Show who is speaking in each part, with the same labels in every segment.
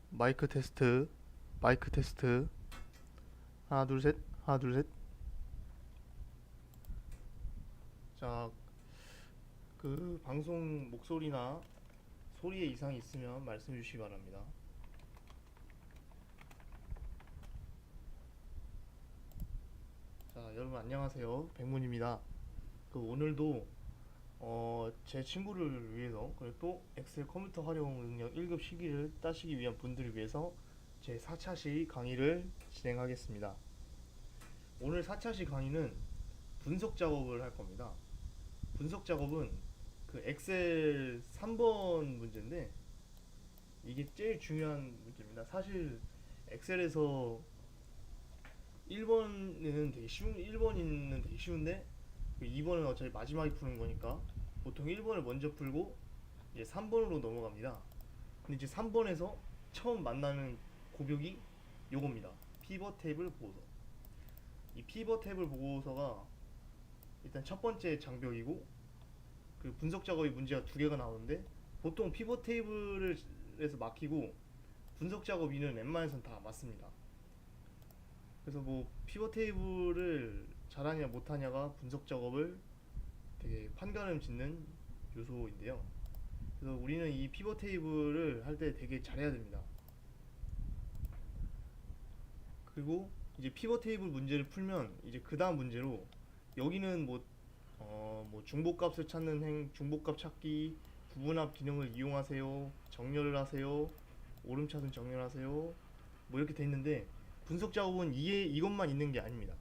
Speaker 1: 마이크 테스트, 마이크 테스트. 하나, 둘, 셋, 하나, 둘, 셋. 자, 그 방송 목소리나 소리에 이상이 있으면 말씀해 주시기 바랍니다. 자, 여러분 안녕하세요. 백문입니다. 오늘도 제 친구를 위해서 그리고 또 엑셀 컴퓨터 활용 능력 1급 시기를 따시기 위한 분들을 위해서 제 4차시 강의를 진행하겠습니다. 오늘 4차시 강의는 분석 작업을 할 겁니다. 분석 작업은 그 엑셀 3번 문제인데 이게 제일 중요한 문제입니다. 사실 엑셀에서 1번은 되게 쉬운데 2번은 어차피 마지막에 푸는 거니까 보통 1번을 먼저 풀고 이제 3번으로 넘어갑니다. 근데 이제 3번에서 처음 만나는 고벽이 요겁니다. 피벗 테이블 보고서. 이 피벗 테이블 보고서가 일단 첫 번째 장벽이고 그 분석 작업의 문제가 두 개가 나오는데 보통 피벗 테이블에서 막히고 분석 작업 위는 웬만해선 다 맞습니다. 그래서 뭐 피벗 테이블을 잘하냐 못하냐가 분석 작업을 되게 판가름 짓는 요소인데요. 그래서 우리는 이 피벗 테이블을 할 때 되게 잘해야 됩니다. 그리고 이제 피벗 테이블 문제를 풀면 이제 그 다음 문제로 여기는 뭐 중복값을 찾는 중복값 찾기, 구분합 기능을 이용하세요, 정렬을 하세요, 오름차순 정렬하세요, 뭐 이렇게 돼 있는데 분석 작업은 이것만 있는 게 아닙니다.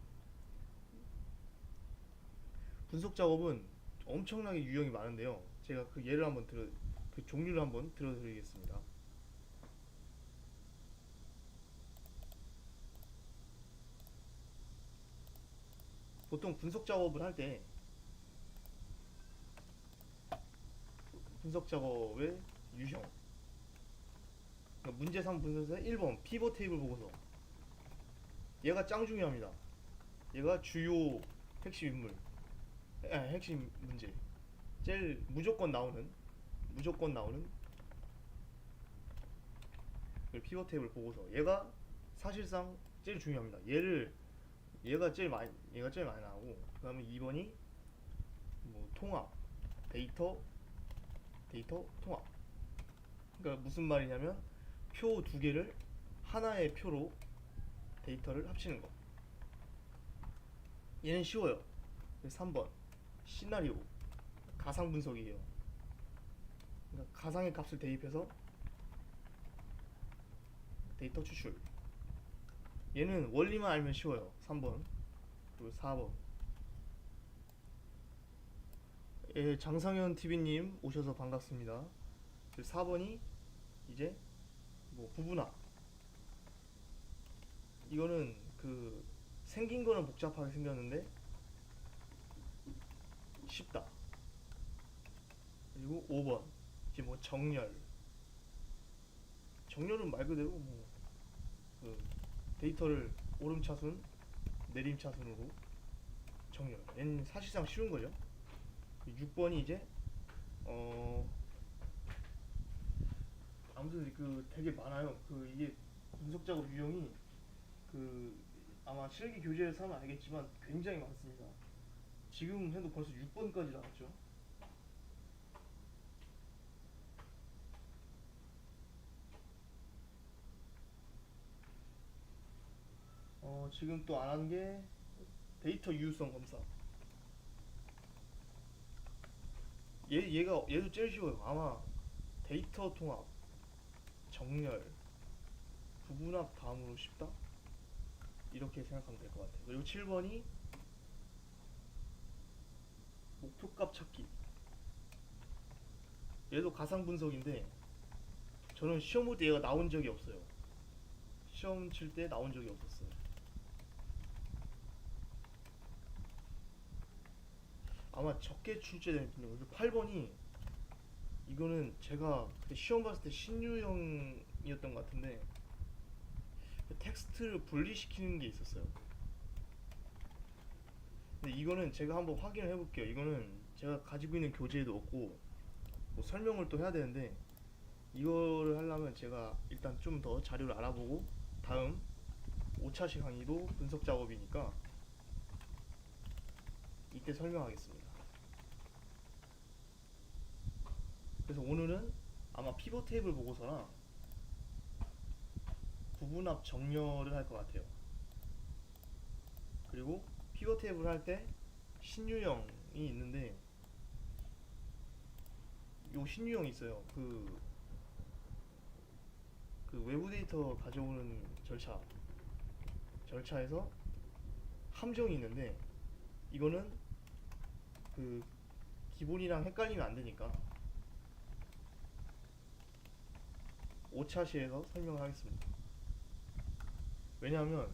Speaker 1: 분석 작업은 엄청나게 유형이 많은데요. 제가 그 종류를 한번 들어드리겠습니다. 보통 분석 작업을 할 때 분석 작업의 유형 그러니까 문제 3 분석에서 1번 피벗 테이블 보고서. 얘가 짱 중요합니다. 얘가 주요 핵심 인물, 핵심 문제, 제일 무조건 나오는 그 피벗 테이블 보고서. 얘가 사실상 제일 중요합니다. 얘가 제일 많이 나오고, 그다음에 2번이 뭐 통합, 데이터 통합. 그러니까 무슨 말이냐면 표 두 개를 하나의 표로 데이터를 합치는 거. 얘는 쉬워요. 3번 시나리오, 가상 분석이에요. 그러니까 가상의 값을 대입해서 데이터 추출. 얘는 원리만 알면 쉬워요. 3번. 그리고 4번. 예, 장상현 TV님 오셔서 반갑습니다. 4번이 이제 뭐 부분화. 이거는 그 생긴 거는 복잡하게 생겼는데 쉽다. 그리고 5번 이제 뭐 정렬은 말 그대로 그 데이터를 오름차순 내림차순으로 정렬. 얘는 사실상 쉬운 거죠. 6번이 이제 어 아무튼 그 되게 많아요. 그 이게 분석 작업 유형이 그 아마 실기 교재에서 하면 알겠지만 굉장히 많습니다. 지금 해도 벌써 6번까지 나왔죠. 지금 또 안 하는 게 데이터 유효성 검사. 얘도 제일 쉬워요. 아마 데이터 통합, 정렬, 부분합 다음으로 쉽다? 이렇게 생각하면 될 것 같아요. 그리고 7번이 목표값 찾기. 얘도 가상 분석인데 저는 시험 볼 때 얘가 나온 적이 없어요. 시험 칠 때 나온 적이 없었어요. 아마 적게 출제되는 편이고. 그리고 8번이 이거는 제가 그때 시험 봤을 때 신유형이었던 것 같은데 그 텍스트를 분리시키는 게 있었어요. 근데 이거는 제가 한번 확인을 해볼게요. 이거는 제가 가지고 있는 교재에도 없고 뭐 설명을 또 해야 되는데 이거를 하려면 제가 일단 좀 더 자료를 알아보고 다음 5차 강의도 분석 작업이니까 이때 설명하겠습니다. 그래서 오늘은 아마 피벗 테이블 보고서나 부분합 정렬을 할 것 같아요. 그리고 피벗 테이블 할 때 신유형이 있는데 요 신유형이 있어요. 그 외부 데이터 가져오는 절차에서 함정이 있는데 이거는 그 기본이랑 헷갈리면 안 되니까 5차 시에서 설명을 하겠습니다. 왜냐하면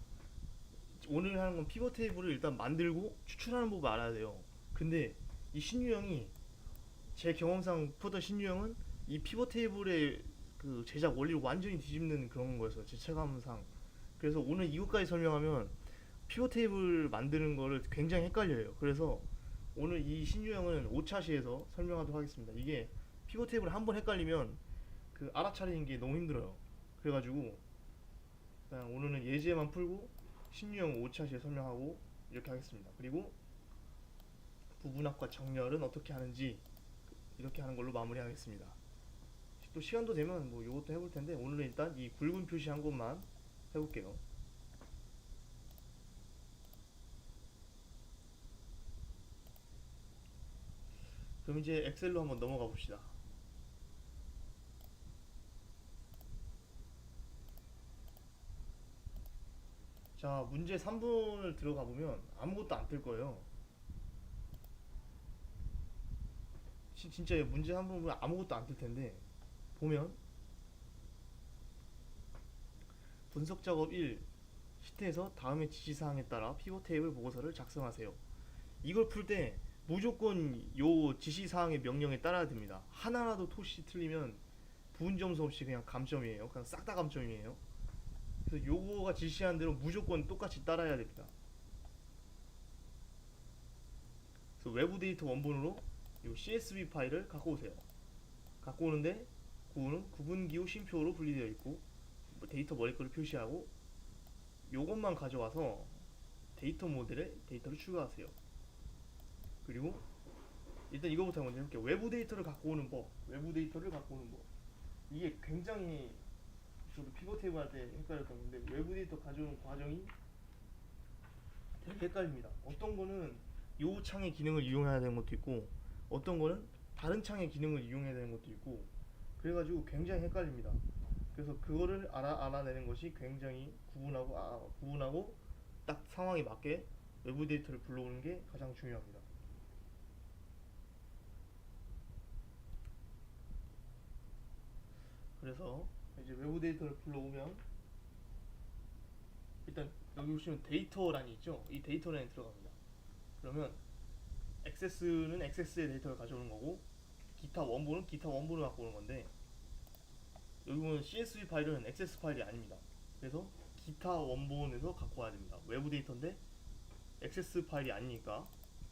Speaker 1: 오늘 하는 건 피벗 테이블을 일단 만들고 추출하는 법을 알아야 돼요. 근데 이 신유형이 제 경험상 푸던 신유형은 이 피벗 테이블의 그 제작 원리를 완전히 뒤집는 그런 거였어요. 제 체감상. 그래서 오늘 이것까지 설명하면 피벗 테이블 만드는 거를 굉장히 헷갈려요. 그래서 오늘 이 신유형은 5차 시에서 설명하도록 하겠습니다. 이게 피벗 테이블 한 번 헷갈리면 그 알아차리는 게 너무 힘들어요. 그래가지고 그냥 오늘은 예제만 풀고 신유형 5차 시에 설명하고 이렇게 하겠습니다. 그리고 부분합과 정렬은 어떻게 하는지 이렇게 하는 걸로 마무리하겠습니다. 또 시간도 되면 뭐 이것도 해볼 텐데 오늘은 일단 이 굵은 표시한 것만 해볼게요. 그럼 이제 엑셀로 한번 넘어가 봅시다. 자, 문제 3번을 들어가 보면 아무것도 안 뜰 거예요. 진짜 문제 3번 보면 아무것도 안 뜰 텐데 보면 분석 작업 1 시트에서 다음의 지시사항에 따라 피벗 테이블 보고서를 작성하세요. 이걸 풀 때 무조건 요 지시사항의 명령에 따라야 됩니다. 하나라도 토시 틀리면 부분 점수 없이 그냥 감점이에요. 그냥 싹 다 감점이에요. 그래서 요거가 지시한 대로 무조건 똑같이 따라야 됩니다. 그래서 외부 데이터 원본으로 요 CSV 파일을 갖고 오세요. 갖고 오는데 구는 구분기호 쉼표로 분리되어 있고 뭐 데이터 머리 거를 표시하고 요것만 가져와서 데이터 모델에 데이터를 추가하세요. 그리고 일단 이거부터 먼저 해볼게요. 외부 데이터를 갖고 오는 법. 이게 굉장히 저도 피벗 테이블 할 때 헷갈렸던 건데 외부 데이터 가져오는 과정이 되게 헷갈립니다. 어떤 거는 요 창의 기능을 이용해야 되는 것도 있고 어떤 거는 다른 창의 기능을 이용해야 되는 것도 있고 그래가지고 굉장히 헷갈립니다. 그래서 그거를 알아내는 것이 굉장히 구분하고 딱 상황에 맞게 외부 데이터를 불러오는 게 가장 중요합니다. 그래서 이제 외부 데이터를 불러오면 일단 여기 보시면 데이터란이 있죠. 이 데이터란에 들어갑니다. 그러면 액세스는 액세스의 데이터를 가져오는 거고 기타 원본은 기타 원본을 갖고 오는 건데 여기 보면 CSV 파일은 액세스 파일이 아닙니다. 그래서 기타 원본에서 갖고 와야 됩니다. 외부 데이터인데 액세스 파일이 아니니까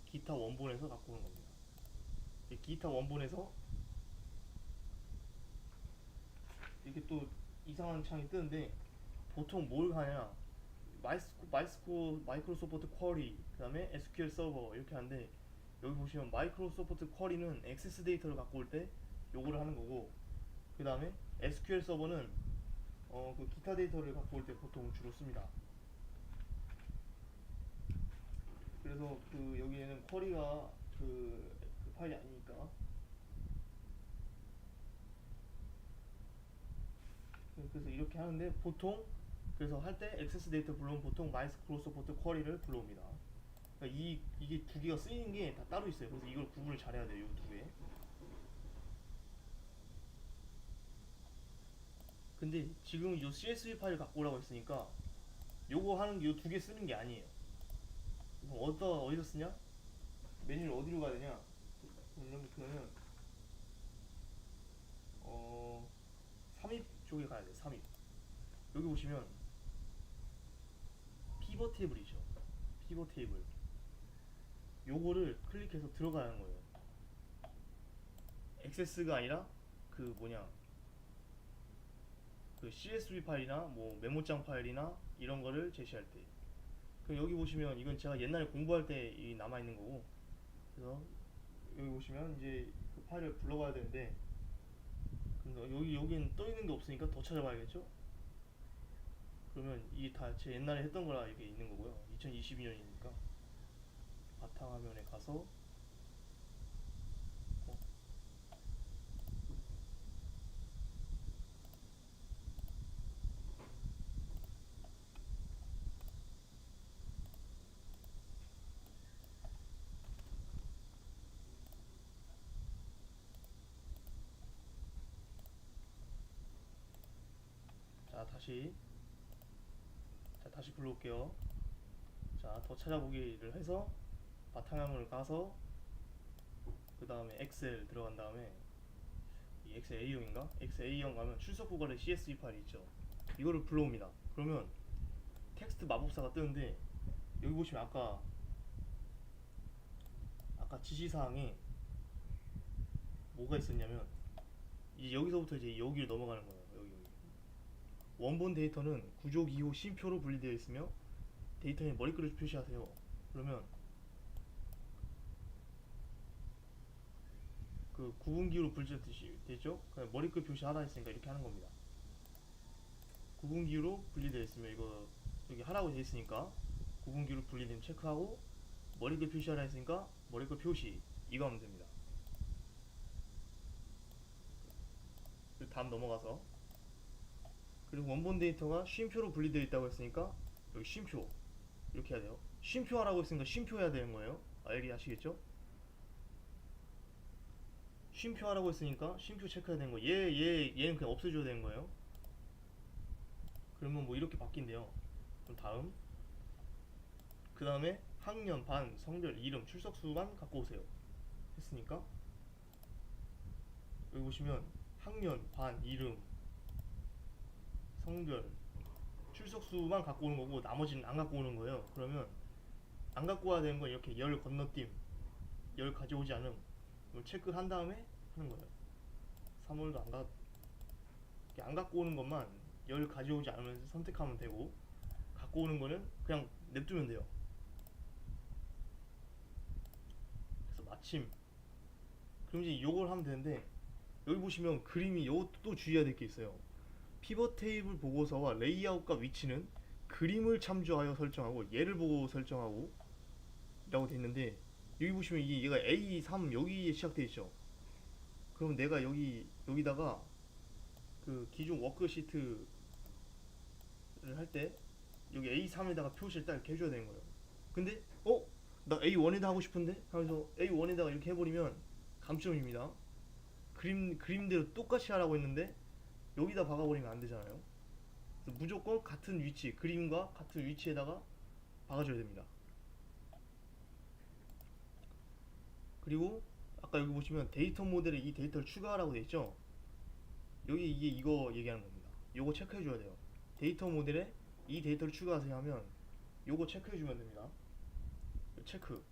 Speaker 1: 기타 원본에서 갖고 오는 겁니다. 기타 원본에서 이렇게 또 이상한 창이 뜨는데 보통 뭘 하냐 마이크로소프트 쿼리 그 다음에 SQL 서버 이렇게 하는데 여기 보시면 마이크로소프트 쿼리는 액세스 데이터를 갖고 올 때 요거를 하는 거고 그 다음에 SQL 서버는 그 기타 데이터를 갖고 올 때 보통 주로 씁니다. 그래서 그 여기에는 쿼리가 그 파일이 아니니까 그래서 이렇게 하는데 보통 그래서 할 때 액세스 데이터 불러오면 보통 마이크로소프트 쿼리를 불러옵니다. 그러니까 이게 두 개가 쓰이는 게 다 따로 있어요. 그래서 이걸 구분을 잘해야 돼요. 이 두 개. 근데 지금 이 CSV 파일 갖고 오라고 했으니까 요거 하는 게 이 두 개 쓰는 게 아니에요. 그럼 어디서 쓰냐? 메뉴를 어디로 가야 되냐? 그러면 3입 쪽에 가야 돼요. 3입. 여기 보시면 피벗 테이블이죠. 피벗 테이블. 요거를 클릭해서 들어가는 거예요. 액세스가 아니라 그 뭐냐 그 CSV 파일이나 뭐 메모장 파일이나 이런 거를 제시할 때. 그 여기 보시면 이건 제가 옛날에 공부할 때 남아 있는 거고. 그래서 여기 보시면 이제 그 파일을 불러봐야 되는데, 그럼 여기는 떠 있는 게 없으니까 더 찾아봐야겠죠? 그러면 이게 다 제 옛날에 했던 거라 이게 있는 거고요. 2022년이니까 바탕화면에 가서 어, 자 다시 불러올게요. 자, 더 찾아보기를 해서 바탕화면을 가서 그 다음에 엑셀 들어간 다음에 이 엑셀 A형인가? 엑셀 A형 가면 출석 부관의 CSV 파일이 있죠. 이거를 불러옵니다. 그러면 텍스트 마법사가 뜨는데, 여기 보시면 아까 지시사항에 뭐가 있었냐면, 이제 여기서부터 이제 여기로 넘어가는 거예요. 여기. 원본 데이터는 구조 기호 쉼표로 분리되어 있으며 데이터에 머리글을 표시하세요. 그러면 그 구분기로 분리되듯이 되죠? 그냥 머리글 표시하라 했으니까 이렇게 하는 겁니다. 구분기로 분리되어 있으면 이거 여기 하라고 되어 있으니까 구분기로 분리되면 체크하고, 머리글 표시하라 했으니까 머리글 표시, 이거 하면 됩니다. 그리고 다음 넘어가서, 그리고 원본 데이터가 쉼표로 분리되어 있다고 했으니까 여기 쉼표 이렇게 해야 돼요. 쉼표 하라고 했으니까 쉼표 해야 되는 거예요. 알게 하시겠죠? 쉼표 하라고 했으니까 쉼표 체크해야 되는 거예요. 얘는 그냥 없애줘야 되는 거예요. 그러면 뭐 이렇게 바뀐대요. 그럼 다음, 그 다음에 학년, 반, 성별, 이름, 출석수만 갖고 오세요 했으니까, 여기 보시면 학년, 반, 이름, 성별, 출석수만 갖고 오는 거고 나머지는 안 갖고 오는 거예요. 그러면 안 갖고 와야 되는 건 이렇게 열 건너뛰임, 열 가져오지 않음, 이걸 체크한 다음에 하는 거예요. 3월도 안 갖고 오는 것만 열 가져오지 않으면서 선택하면 되고, 갖고 오는 거는 그냥 냅두면 돼요. 그래서 마침, 그럼 이제 요걸 하면 되는데, 여기 보시면 그림이 요것도 또 주의해야 될 게 있어요. 피벗 테이블 보고서와 레이아웃과 위치는 그림을 참조하여 설정하고 얘를 보고 설정하고 라고 돼 있는데, 여기 보시면 이게 얘가 A3 여기에 시작돼 있죠. 그럼 내가 여기다가 그 기존 워크시트를 할 때 여기 A3에다가 표시를 딱 이렇게 해줘야 되는 거예요. 근데 나 A1에다 하고 싶은데 하면서 A1에다가 이렇게 해버리면 감점입니다. 그림대로 똑같이 하라고 했는데 여기다 박아버리면 안 되잖아요. 그래서 무조건 같은 위치, 그림과 같은 위치에다가 박아줘야 됩니다. 그리고 아까 여기 보시면 데이터 모델에 이 데이터를 추가하라고 돼 있죠. 여기 이거 얘기하는 겁니다. 요거 체크해 줘야 돼요. 데이터 모델에 이 데이터를 추가하세요 하면 요거 체크해 주면 됩니다. 체크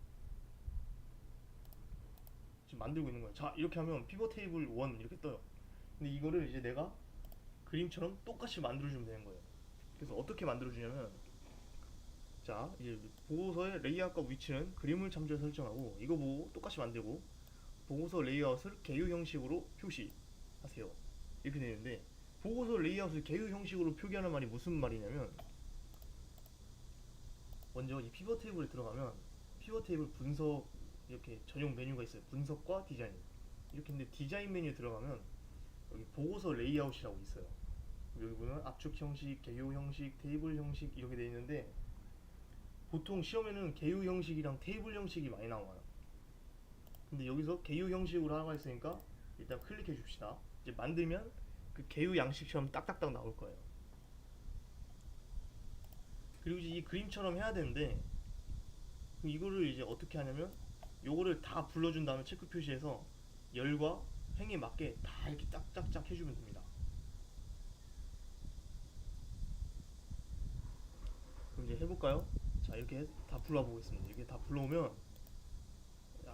Speaker 1: 지금 만들고 있는 거예요. 자, 이렇게 하면 피벗 테이블 1 이렇게 떠요. 근데 이거를 이제 내가 그림처럼 똑같이 만들어주면 되는 거예요. 그래서 어떻게 만들어주냐면, 자, 이제 보고서의 레이아웃과 위치는 그림을 참조해 설정하고, 이거 보고 똑같이 만들고, 보고서 레이아웃을 개요 형식으로 표시하세요. 이렇게 되는데, 보고서 레이아웃을 개요 형식으로 표기하는 말이 무슨 말이냐면, 먼저 이 피벗 테이블에 들어가면 피벗 테이블 분석 이렇게 전용 메뉴가 있어요. 분석과 디자인. 이렇게 있는데, 디자인 메뉴에 들어가면 여기 보고서 레이아웃이라고 있어요. 여기 보면 압축 형식, 개요 형식, 테이블 형식 이렇게 되어 있는데, 보통 시험에는 개요 형식이랑 테이블 형식이 많이 나와요. 근데 여기서 개요 형식으로 하라고 했으니까 일단 클릭해 줍시다. 이제 만들면 그 개요 양식처럼 딱딱딱 나올 거예요. 그리고 이제 이 그림처럼 해야 되는데, 이거를 이제 어떻게 하냐면 요거를 다 불러준 다음에 체크 표시해서 열과 행에 맞게 다 이렇게 짝짝짝 해주면 됩니다. 그럼 이제 해볼까요? 자, 이렇게 다 불러와 보겠습니다. 이렇게 다 불러오면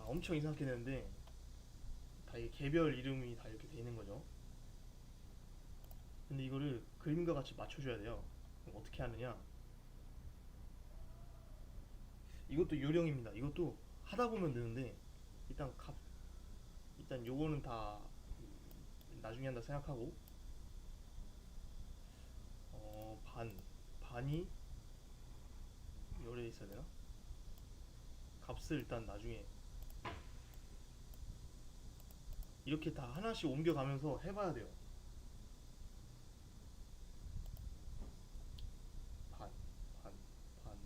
Speaker 1: 엄청 이상하게 되는데, 다 이게 개별 이름이 다 이렇게 돼 있는 거죠. 근데 이거를 그림과 같이 맞춰줘야 돼요. 그럼 어떻게 하느냐? 이것도 요령입니다. 이것도 하다 보면 되는데 일단 일단 요거는 다 나중에 한다 생각하고 반이 열에 있어야 되나? 값을 일단 나중에 이렇게 다 하나씩 옮겨가면서 해봐야 돼요. 반, 반, 반.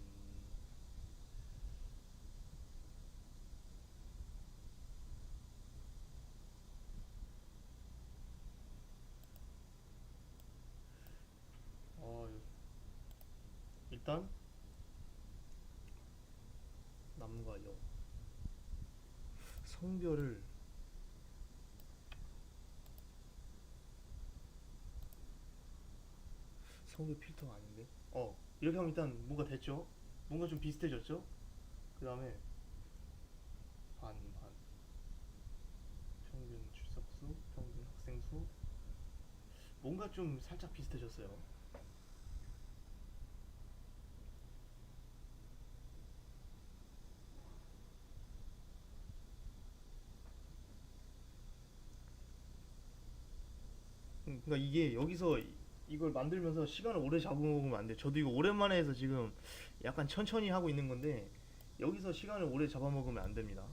Speaker 1: 어, 일단 남과 여 성별을 성별 필터가 아닌데. 이렇게 하면 일단 뭔가 됐죠? 뭔가 좀 비슷해졌죠? 그 다음에 반, 반. 평균 출석수, 평균 학생수. 뭔가 좀 살짝 비슷해졌어요. 그러니까 이게 여기서 이걸 만들면서 시간을 오래 잡아먹으면 안 돼. 저도 이거 오랜만에 해서 지금 약간 천천히 하고 있는 건데 여기서 시간을 오래 잡아먹으면 안 됩니다.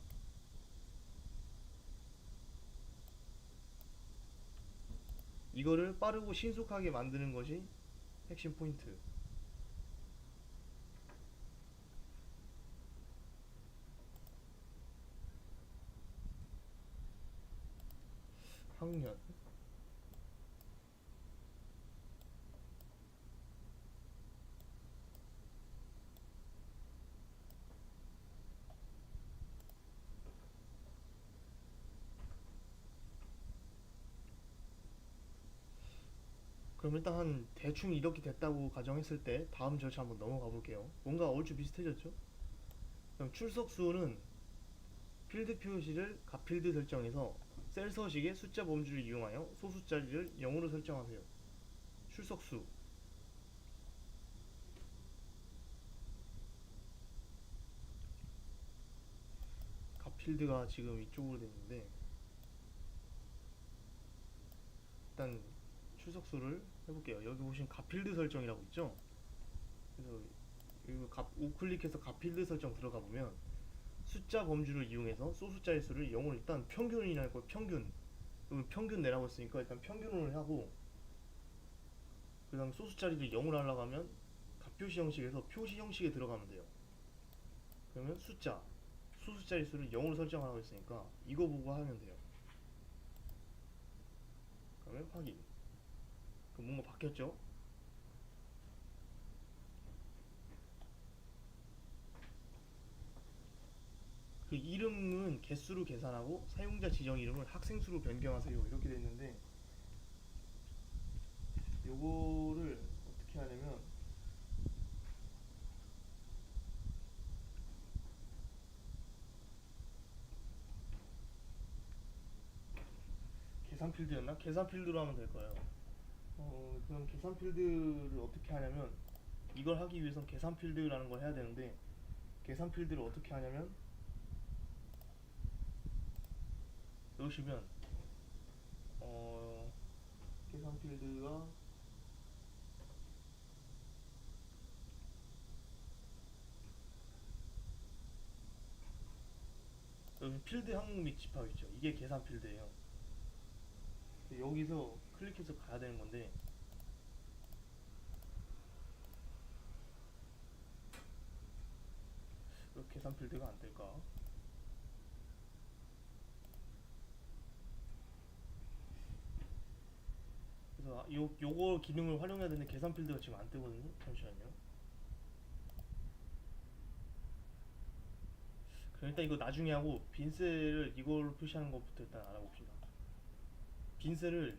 Speaker 1: 이거를 빠르고 신속하게 만드는 것이 핵심 포인트. 학년. 그럼 일단 한 대충 이렇게 됐다고 가정했을 때 다음 절차 한번 넘어가 볼게요. 뭔가 얼추 비슷해졌죠? 그럼 출석 수는 필드 표시를 값필드 설정해서 셀 서식의 숫자 범주를 이용하여 소수 자리를 0으로 설정하세요. 출석 수. 값필드가 지금 이쪽으로 돼 있는데 일단 출석 수를 해볼게요. 여기 보시면 값필드 설정이라고 있죠? 그래서 이거 우클릭해서 값필드 설정 들어가 보면 숫자 범주를 이용해서 소수 자리 수를 0으로 일단 평균이라고 할 평균. 여기 평균 내라고 했으니까 일단 평균을 하고 그 다음 소수 자리를 0으로 하려고 하면 값표시 형식에서 표시 형식에 들어가면 돼요. 그러면 소수 자리 수를 0으로 설정하라고 했으니까 이거 보고 하면 돼요. 그러면 확인. 그럼 뭔가 바뀌었죠? 그 이름은 개수로 계산하고 사용자 지정 이름을 학생수로 변경하세요. 이렇게 돼 있는데 요거를 어떻게 하냐면 계산 필드였나? 계산 필드로 하면 될 거예요. 그럼 계산 필드를 어떻게 하냐면 이걸 하기 위해선 계산 필드라는 걸 해야 되는데 계산 필드를 어떻게 하냐면 넣으시면 계산 필드가 여기 필드 항목 및 집합 있죠. 이게 계산 필드예요. 여기서 클릭해서 가야 되는 건데 왜 계산 필드가 안 될까? 그래서 요거 기능을 활용해야 되는데 계산 필드가 지금 안 뜨거든요. 잠시만요. 그럼 일단 이거 나중에 하고 빈셀을 이걸로 표시하는 것부터 일단 알아봅시다. 빈셀을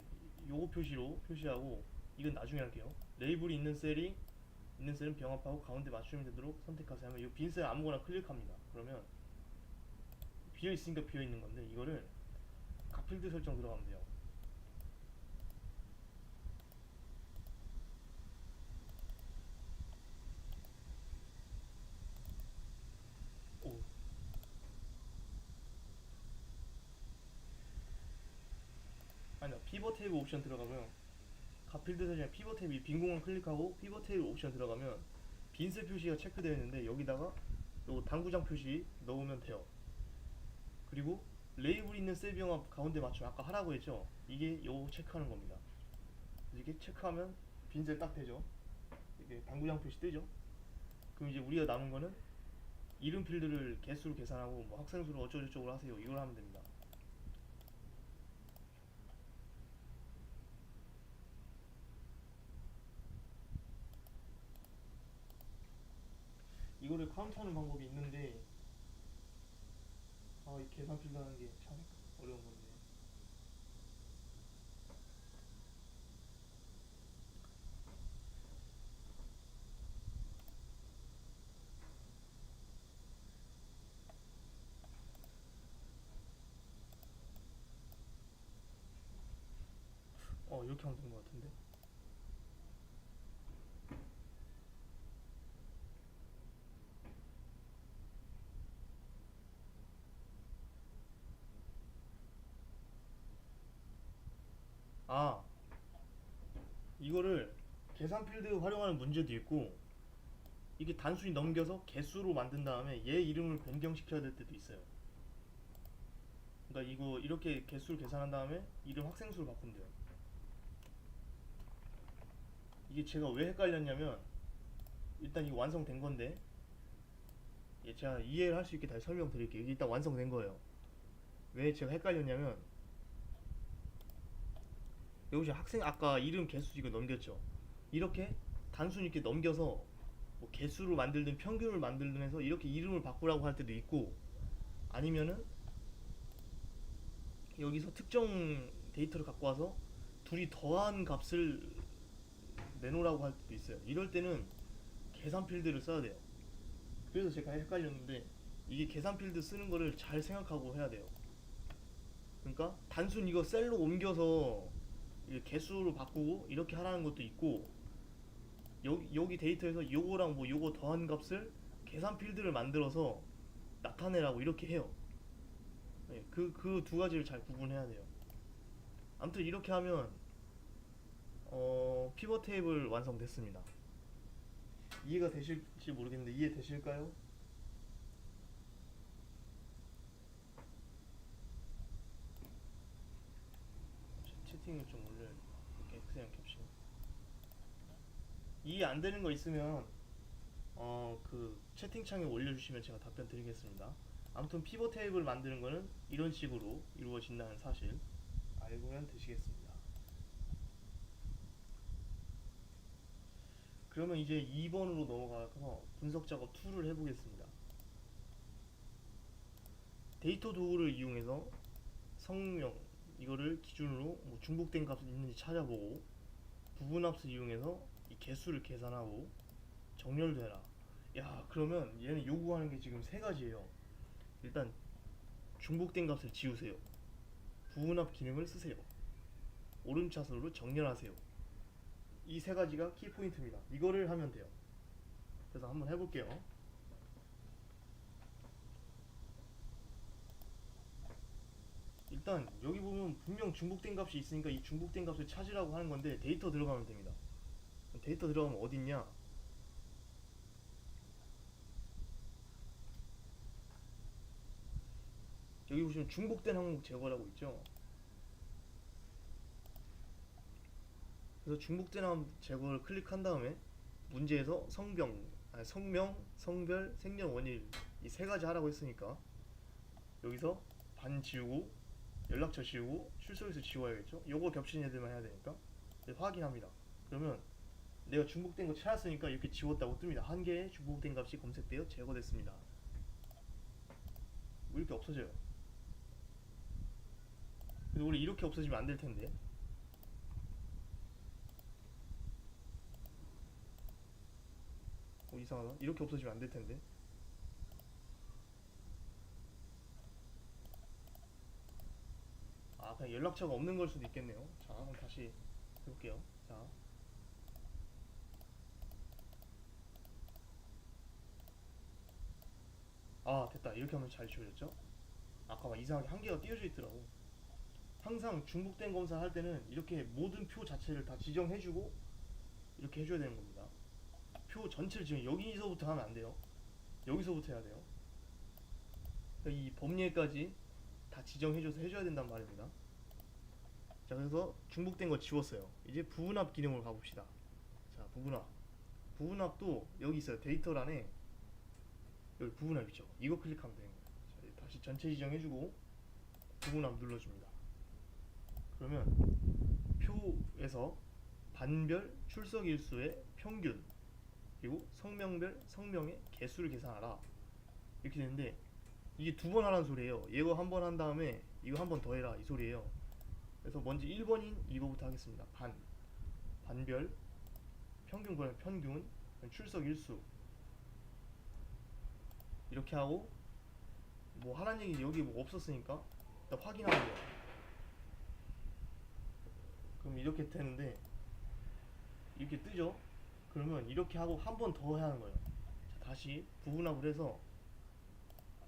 Speaker 1: 요거 표시로 표시하고 이건 나중에 할게요. 레이블이 있는 셀은 병합하고 가운데 맞추면 되도록 선택하세요 하면 이 빈셀 아무거나 클릭합니다. 그러면 비어 있으니까 비어 있는 건데 이거를 값필드 설정 들어가면 돼요. 피벗 테이블 옵션 들어가면 갓필드 사진에 피벗 테이블 빈 공간 클릭하고 피벗 테이블 옵션 들어가면 빈셀 표시가 체크되어 있는데 여기다가 요 당구장 표시 넣으면 돼요. 그리고 레이블 있는 셀 병합 가운데 맞춤 아까 하라고 했죠. 이게 요 체크하는 겁니다. 이게 체크하면 빈셀 딱 되죠. 이게 당구장 표시 뜨죠. 그럼 이제 우리가 남은 거는 이름 필드를 개수로 계산하고 뭐 학생 수를 어쩌고저쩌고 하세요. 이걸 하면 됩니다. 이거를 카운트하는 방법이 있는데 이 계산 필드 하는 게 참 어려운 건데. 이렇게 하면 되는 것 같은데. 아, 이거를 계산 필드 활용하는 문제도 있고 이게 단순히 넘겨서 개수로 만든 다음에 얘 이름을 변경시켜야 될 때도 있어요. 그러니까 이거 이렇게 개수를 계산한 다음에 이름 학생수로 바꾸면 돼요. 이게 제가 왜 헷갈렸냐면 일단 이거 완성된 건데 제가 이해를 할 수 있게 다시 설명드릴게요. 이게 일단 완성된 거예요. 왜 제가 헷갈렸냐면 여기서 학생 아까 이름 개수 이거 넘겼죠. 이렇게 단순히 이렇게 넘겨서 뭐 개수를 만들든 평균을 만들든 해서 이렇게 이름을 바꾸라고 할 때도 있고 아니면은 여기서 특정 데이터를 갖고 와서 둘이 더한 값을 내놓으라고 할 때도 있어요. 이럴 때는 계산 필드를 써야 돼요. 그래서 제가 헷갈렸는데 이게 계산 필드 쓰는 거를 잘 생각하고 해야 돼요. 그러니까 단순 이거 셀로 옮겨서 개수로 바꾸고 이렇게 하라는 것도 있고 여기 데이터에서 요거랑 뭐 요거 더한 값을 계산 필드를 만들어서 나타내라고 이렇게 해요. 그 두 가지를 잘 구분해야 돼요. 아무튼 이렇게 하면 피벗 테이블 완성됐습니다. 이해가 되실지 모르겠는데 이해되실까요? 채팅을 좀 올려요. 그냥 캡션. 이해 안 되는 거 있으면 그 채팅창에 올려주시면 제가 답변 드리겠습니다. 아무튼 피벗 테이블 만드는 거는 이런 식으로 이루어진다는 사실 알고면 되시겠습니다. 그러면 이제 2번으로 넘어가서 분석 작업 2를 해보겠습니다. 데이터 도구를 이용해서 성명 이거를 기준으로 뭐 중복된 값이 있는지 찾아보고 부분합수 이용해서 이 개수를 계산하고 정렬되라. 야, 그러면 얘는 요구하는 게 지금 세 가지예요. 일단 중복된 값을 지우세요. 부분합 기능을 쓰세요. 오름차순으로 정렬하세요. 이 세 가지가 키포인트입니다. 이거를 하면 돼요. 그래서 한번 해볼게요. 일단 여기 보면 분명 중복된 값이 있으니까 이 중복된 값을 찾으라고 하는 건데 데이터 들어가면 됩니다. 데이터 들어가면 어딨냐? 여기 보시면 중복된 항목 제거라고 있죠. 그래서 중복된 항목 제거를 클릭한 다음에 문제에서 성명, 성별, 생년월일 이 세 가지 하라고 했으니까 여기서 반 지우고 연락처 지우고 출석일수 지워야겠죠. 요거 겹치는 애들만 해야 되니까 확인합니다. 그러면 내가 중복된 거 찾았으니까 이렇게 지웠다고 뜹니다. 한 개의 중복된 값이 검색되어 제거됐습니다. 뭐 이렇게 없어져요. 근데 원래 이렇게 없어지면 안 될 텐데. 이상하다. 이렇게 없어지면 안 될 텐데. 그냥 연락처가 없는 걸 수도 있겠네요. 자, 한번 다시 해볼게요. 자, 됐다. 이렇게 하면 잘 지워졌죠? 아까 막 이상하게 한 개가 띄어져 있더라고. 항상 중복된 검사를 할 때는 이렇게 모든 표 자체를 다 지정해주고 이렇게 해줘야 되는 겁니다. 표 전체를 지금 여기서부터 하면 안 돼요. 여기서부터 해야 돼요. 그러니까 이 범례까지 다 지정해줘서 해줘야 된단 말입니다. 자, 그래서 중복된 거 지웠어요. 이제 부분합 기능으로 가봅시다. 자, 부분합. 부분합도 여기 있어요. 데이터란에 여기 부분합 있죠. 이거 클릭하면 되는 거예요. 자, 다시 전체 지정해주고 부분합 눌러줍니다. 그러면 표에서 반별 출석 일수의 평균 그리고 성명별 성명의 개수를 계산하라 이렇게 되는데 이게 두 번 하라는 소리예요. 이거 한 번 한 다음에 이거 한 번 더 해라 이 소리예요. 그래서 먼저 1번인 이거부터 하겠습니다. 반별 평균 그러면 평균 출석 일수 이렇게 하고 뭐 하라는 얘기 여기 뭐 없었으니까 일단 확인하면 돼요. 그럼 이렇게 되는데 이렇게 뜨죠? 그러면 이렇게 하고 한 번 더 해야 하는 거예요. 자, 다시 부분합을 해서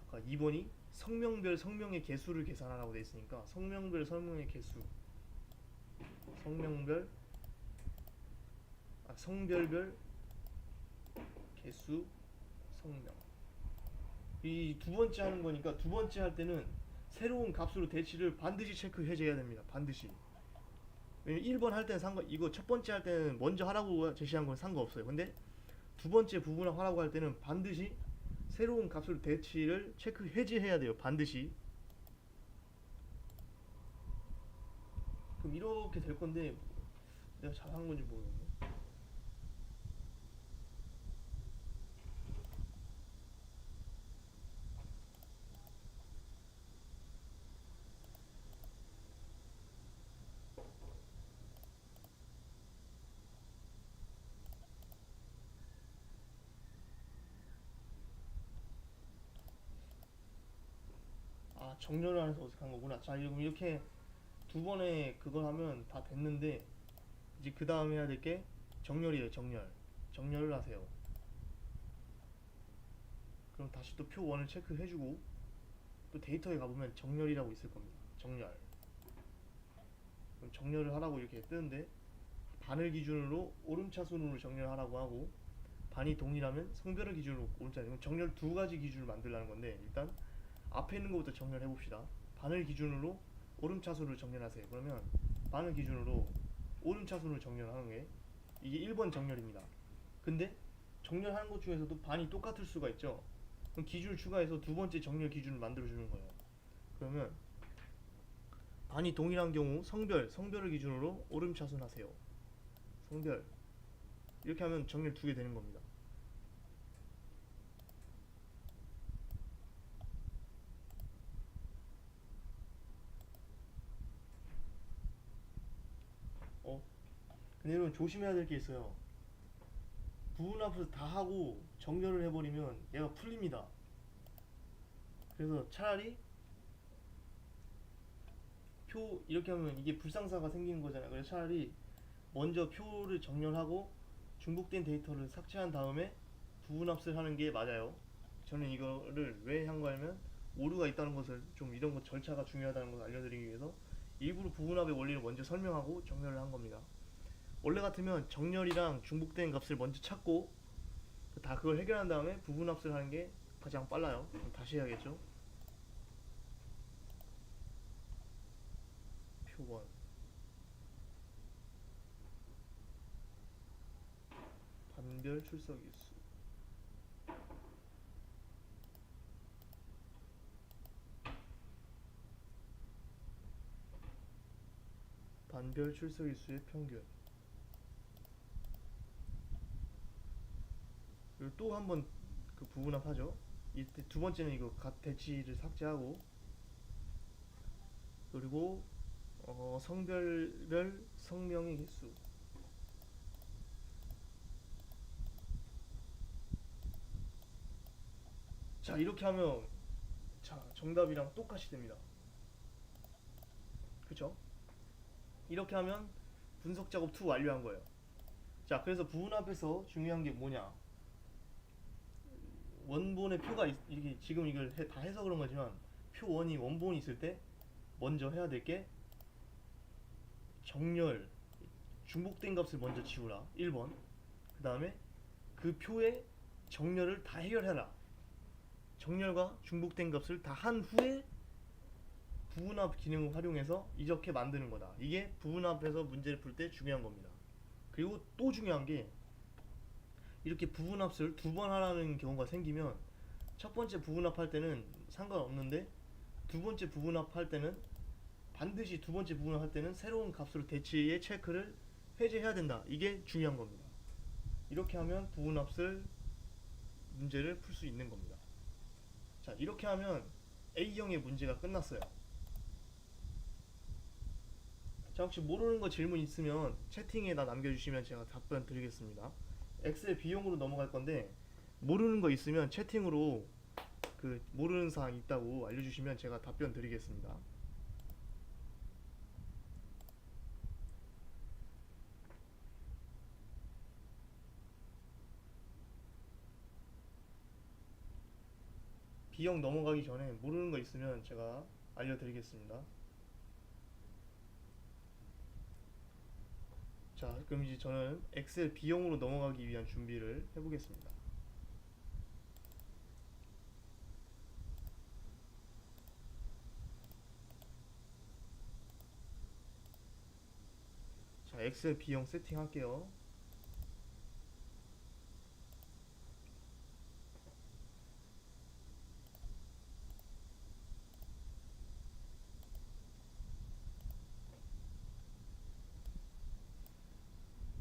Speaker 1: 아까 2번이 성명별 성명의 개수를 계산하라고 돼 있으니까 성명별 성명의 개수 성명별 성별별 개수 성명 이 두 번째 하는 거니까 두 번째 할 때는 새로운 값으로 대치를 반드시 체크 해줘야 됩니다. 반드시. 왜냐면 1번 할 때는 이거 첫 번째 할 때는 먼저 하라고 제시한 건 상관없어요. 근데 두 번째 부분을 하라고 할 때는 반드시 새로운 값으로 대치를 체크 해제해야 돼요. 반드시. 그럼 이렇게 될 건데 내가 잘한 건지 모르겠네. 아, 정렬을 안 해서 어색한 거구나. 자, 그럼 이렇게 두 번에 그걸 하면 다 됐는데 이제 그 다음에 해야 될 게 정렬이에요. 정렬을 하세요. 그럼 다시 또 표 1을 체크해주고 또 데이터에 가보면 정렬이라고 있을 겁니다. 정렬. 그럼 정렬을 하라고 이렇게 뜨는데 반을 기준으로 오름차순으로 정렬하라고 하고 반이 동일하면 성별을 기준으로 오름차순. 정렬 두 가지 기준을 만들라는 건데 일단 앞에 있는 것부터 정렬해 봅시다. 반을 기준으로 오름차순으로 정렬하세요. 그러면 반을 기준으로 오름차순으로 정렬하는 게 이게 1번 정렬입니다. 근데 정렬하는 것 중에서도 반이 똑같을 수가 있죠. 그럼 기준을 추가해서 두 번째 정렬 기준을 만들어 주는 거예요. 그러면 반이 동일한 경우 성별을 기준으로 오름차순 하세요. 성별 이렇게 하면 정렬 두 개 되는 겁니다. 근데 여러분 조심해야 될 게 있어요. 부분합에서 다 하고 정렬을 해버리면 얘가 풀립니다. 그래서 차라리 표 이렇게 하면 이게 불상사가 생기는 거잖아요. 그래서 차라리 먼저 표를 정렬하고 중복된 데이터를 삭제한 다음에 부분합을 하는 게 맞아요. 저는 이거를 왜 한 거냐면 오류가 있다는 것을 좀 이런 거 절차가 중요하다는 것을 알려드리기 위해서 일부러 부분합의 원리를 먼저 설명하고 정렬을 한 겁니다. 원래 같으면 정렬이랑 중복된 값을 먼저 찾고 다 그걸 해결한 다음에 부분합을 하는 게 가장 빨라요. 그럼 다시 해야겠죠. 표1 반별 출석 일수 반별 출석 일수의 평균 그리고 또 한 번 그 부분합 하죠. 이때 두 번째는 이거 대치를 삭제하고 그리고 성별별 성명의 개수 자 이렇게 하면 자 정답이랑 똑같이 됩니다. 그쵸? 이렇게 하면 분석 작업 2 완료한 거예요. 자 그래서 부분합에서 중요한 게 뭐냐 원본의 표가 이게 지금 이걸 다 해서 그런 거지만 표 1이 원본이 있을 때 먼저 해야 될 게 정렬, 중복된 값을 먼저 지우라. 1번. 그 다음에 그 표의 정렬을 다 해결해라. 정렬과 중복된 값을 다 한 후에 부분합 기능을 활용해서 이렇게 만드는 거다. 이게 부분합에서 문제를 풀 때 중요한 겁니다. 그리고 또 중요한 게 이렇게 부분합을 두 번 하라는 경우가 생기면 첫 번째 부분합 할 때는 상관없는데 두 번째 부분합 할 때는 반드시 두 번째 부분합 할 때는 새로운 값으로 대치의 체크를 해제해야 된다. 이게 중요한 겁니다. 이렇게 하면 부분합을 문제를 풀 수 있는 겁니다. 자, 이렇게 하면 A형의 문제가 끝났어요. 자, 혹시 모르는 거 질문 있으면 채팅에다 남겨주시면 제가 답변 드리겠습니다. 엑셀 B형으로 넘어갈 건데 모르는 거 있으면 채팅으로 그 모르는 사항 있다고 알려주시면 제가 답변 드리겠습니다. B형 넘어가기 전에 모르는 거 있으면 제가 알려드리겠습니다. 자, 그럼 이제 저는 엑셀 B형으로 넘어가기 위한 준비를 해보겠습니다. 자, 엑셀 B형 세팅할게요.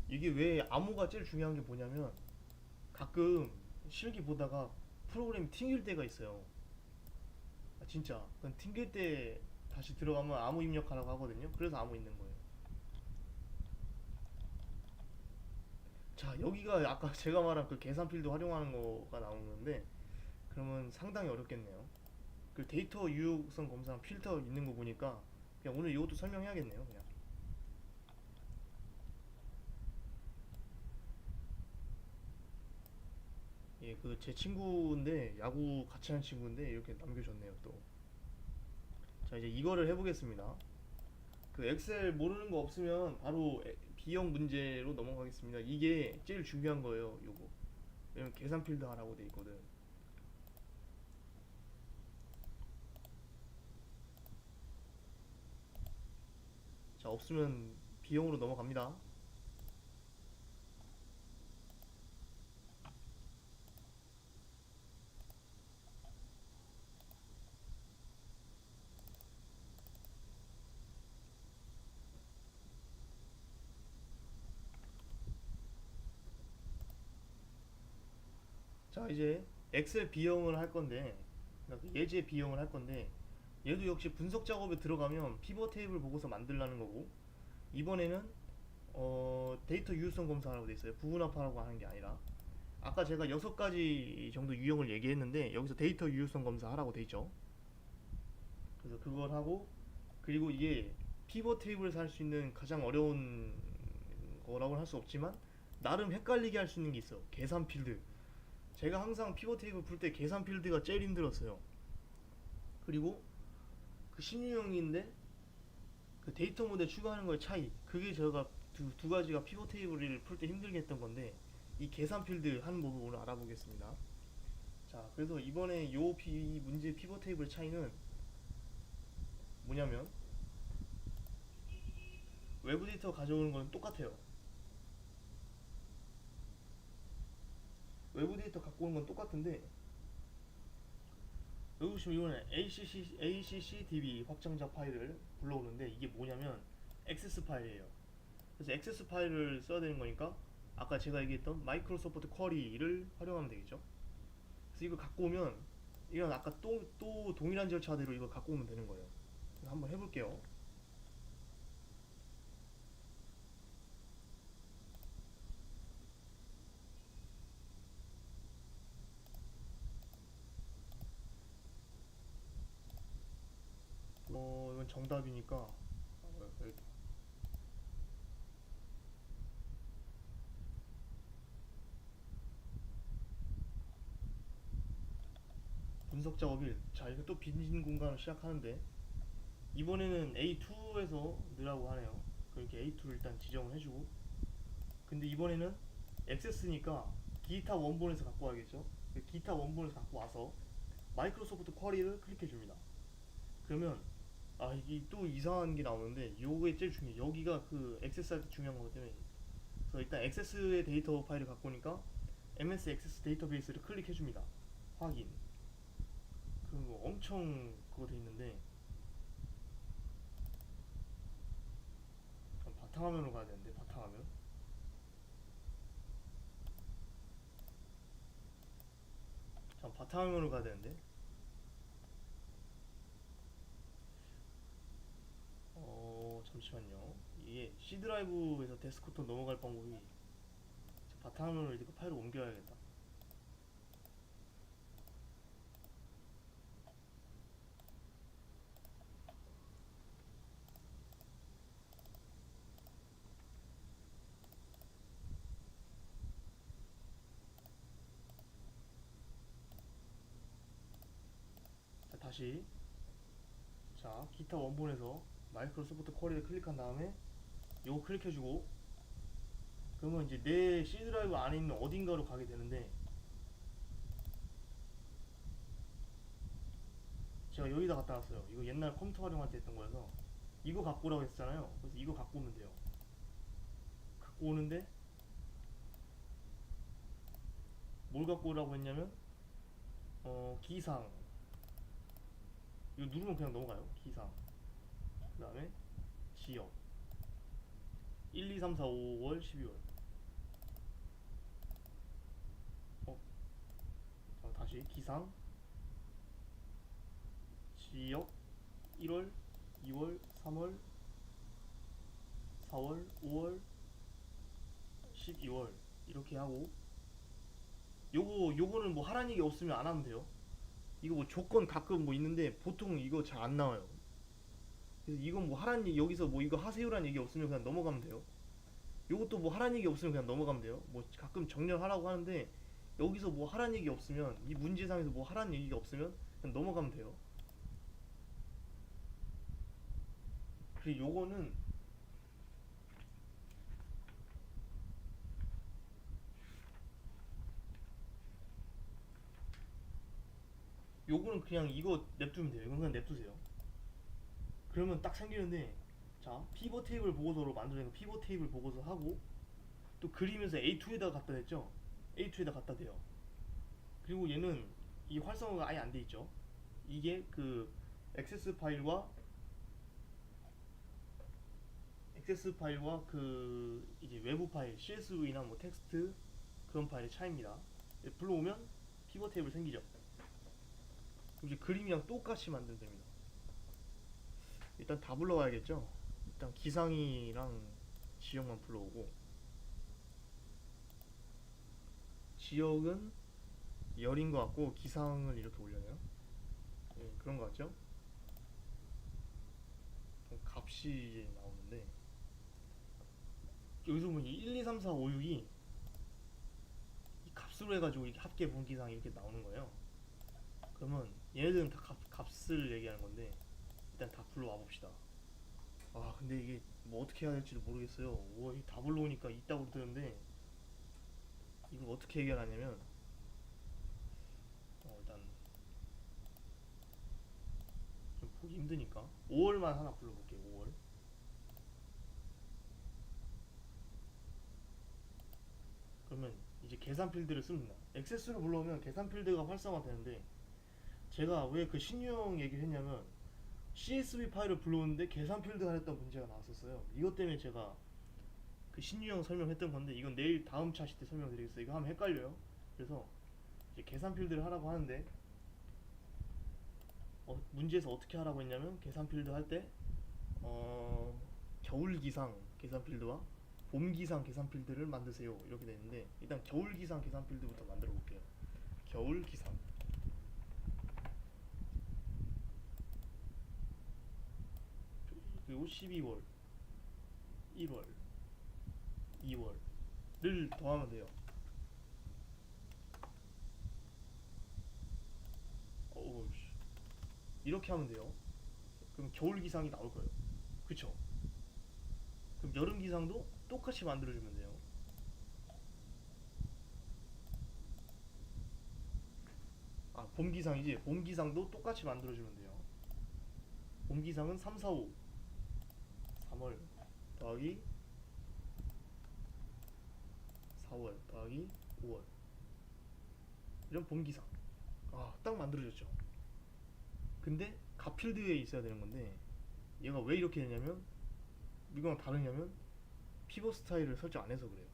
Speaker 1: 이게 왜 암호가 제일 중요한 게 뭐냐면 가끔 실기 보다가 프로그램이 튕길 때가 있어요. 아, 진짜. 그건 튕길 때 다시 들어가면 암호 입력하라고 하거든요. 그래서 암호 있는 거예요. 자, 여기가 아까 제가 말한 그 계산 필드 활용하는 거가 나오는데 그러면 상당히 어렵겠네요. 그 데이터 유효성 검사 필터 있는 거 보니까 그냥 오늘 이것도 설명해야겠네요. 그냥. 예, 그 제 친구인데 야구 같이 하는 친구인데 이렇게 남겨줬네요 또. 자, 이제 이거를 해보겠습니다. 그 엑셀 모르는 거 없으면 바로 B형 문제로 넘어가겠습니다. 이게 제일 중요한 거예요, 요거. 왜냐면 계산 필드 하라고 돼 있거든. 자, 없으면 B형으로 넘어갑니다. 자, 이제 엑셀 B형을 할 건데, 그러니까 그 예제 B형을 할 건데, 얘도 역시 분석 작업에 들어가면 피벗 테이블 보고서 만들라는 거고, 이번에는 데이터 유효성 검사라고 돼 있어요. 부분합하라고 하는 게 아니라. 아까 제가 6가지 정도 유형을 얘기했는데 여기서 데이터 유효성 검사 하라고 돼 있죠. 그래서 그걸 하고, 그리고 이게 피벗 테이블에서 할 수 있는 가장 어려운 거라고는 할 수 없지만 나름 헷갈리게 할 수 있는 게 있어. 계산 필드. 제가 항상 피벗 테이블 풀 때 계산 필드가 제일 힘들었어요. 그리고 그 신유형인데 그 데이터 모델 추가하는 거의 차이. 그게 제가 두 가지가 피벗 테이블을 풀 때 힘들게 했던 건데 이 계산 필드 하는 법을 오늘 알아보겠습니다. 자, 그래서 이번에 이 문제 피벗 테이블 차이는 뭐냐면 외부 데이터 가져오는 건 똑같아요. 외부 데이터 갖고 오는 건 똑같은데 여기 보시면 이거는 ACCDB 확장자 파일을 불러오는데 이게 뭐냐면 액세스 파일이에요. 그래서 액세스 파일을 써야 되는 거니까 아까 제가 얘기했던 마이크로소프트 쿼리를 활용하면 되겠죠. 그래서 이거 갖고 오면 이건 아까 또 동일한 절차대로 이거 갖고 오면 되는 거예요. 그래서 한번 해볼게요. 이건 정답이니까 분석 작업 1. 자, 이거 또 빈 공간을 시작하는데 이번에는 A2에서 넣으라고 하네요. 그렇게 A2를 일단 지정을 해주고, 근데 이번에는 액세스니까 기타 원본에서 갖고 와야겠죠. 기타 원본에서 갖고 와서 마이크로소프트 쿼리를 클릭해 줍니다. 그러면 이게 또 이상한 게 나오는데, 요게 제일 중요해. 여기가 그 액세스 할 때 중요한 거기 때문에. 그래서 일단 액세스의 데이터 파일을 갖고 오니까 MS 액세스 데이터베이스를 클릭해 줍니다. 확인. 그럼 뭐 엄청 그거 돼 있는데, 바탕화면으로 가야 되는데, 바탕화면. 바탕화면으로 가야 되는데, 잠시만요. 이게 C 드라이브에서 데스크톱 넘어갈 방법이, 바탕화면으로 이렇게 파일을 옮겨야겠다. 자, 다시. 자, 기타 원본에서 마이크로소프트 쿼리를 클릭한 다음에 요거 클릭해주고, 그러면 이제 내 C 드라이브 안에 있는 어딘가로 가게 되는데, 제가 여기다 갖다 놨어요. 이거 옛날 컴퓨터 활용할 때 했던 거여서. 이거 갖고 오라고 했잖아요. 그래서 이거 갖고 오면 돼요. 갖고 오는데 뭘 갖고 오라고 했냐면, 기상. 이거 누르면 그냥 넘어가요. 기상. 그 다음에 지역. 1, 2, 3, 4, 5월, 12월. 자, 다시 기상, 지역, 1월, 2월, 3월, 4월, 5월, 12월 이렇게 하고, 요거는 뭐 하라는 얘기 없으면 안 하면 돼요. 이거 뭐 조건 가끔 뭐 있는데 보통 이거 잘 안 나와요. 그래서 이건 뭐 하라는 얘기, 여기서 뭐 이거 하세요라는 얘기 없으면 그냥 넘어가면 돼요. 요것도 뭐 하라는 얘기 없으면 그냥 넘어가면 돼요. 뭐 가끔 정렬하라고 하는데 여기서 뭐 하라는 얘기 없으면, 이 문제상에서 뭐 하라는 얘기가 없으면 그냥 넘어가면 돼요. 그리고 요거는 그냥 이거 냅두면 돼요. 이건 그냥 냅두세요. 그러면 딱 생기는데, 자, 피벗 테이블 보고서로 만들어낸 피벗 테이블 보고서 하고, 또 그리면서 A2에다가 갖다 댔죠. A2에다 갖다 대요. 그리고 얘는 이 활성화가 아예 안 돼 있죠. 이게 그 액세스 파일과 그 이제 외부 파일 CSV나 뭐 텍스트 그런 파일의 차이입니다. 불러오면 피벗 테이블 생기죠. 이제 그림이랑 똑같이 만들면 됩니다. 일단 다 불러와야겠죠. 일단 기상이랑 지역만 불러오고, 지역은 열인 것 같고 기상을 이렇게 올려내요. 예, 그런 것 같죠? 값이 나오는데, 여기서 보면 1, 2, 3, 4, 5, 6이 이 값으로 해가지고 이게 합계 분기상 이렇게 나오는 거예요. 그러면 얘네들은 다 값을 얘기하는 건데, 일단 다 불러와 봅시다. 근데 이게 뭐 어떻게 해야 될지도 모르겠어요. 다 불러오니까 있다고 그러는데, 이걸 어떻게 해결하냐면, 일단 좀 보기 힘드니까 5월만 하나 불러볼게요. 5월. 그러면 이제 계산 필드를 씁니다. 액세스로 불러오면 계산 필드가 활성화되는데, 제가 왜 그 신유형 얘기를 했냐면, CSV 파일을 불러오는데 계산 필드가 했던 문제가 나왔었어요. 이것 때문에 제가 그 신유형 설명했던 건데, 이건 내일 다음 차시 때 설명드리겠어요. 이거 하면 헷갈려요. 그래서 이제 계산 필드를 하라고 하는데, 문제에서 어떻게 하라고 했냐면, 계산 필드 할 때 겨울 기상 계산 필드와 봄 기상 계산 필드를 만드세요 이렇게 되는데, 일단 겨울 기상 계산 필드부터 만들어 볼게요. 겨울 기상. 그리고 12월, 1월, 2월을 더하면 돼요. 이렇게 하면 돼요. 그럼 겨울 기상이 나올 거예요. 그쵸? 그럼 여름 기상도 똑같이 만들어주면 돼요. 아, 봄 기상이지. 봄 기상도 똑같이 만들어주면 돼요. 봄 기상은 3, 4, 5. 3월 더하기 4월 더하기 5월. 이런 봄 기상. 아, 딱 만들어졌죠. 근데 가필드에 있어야 되는 건데 얘가 왜 이렇게 되냐면 이거랑 다르냐면 피벗 스타일을 설정 안 해서 그래요.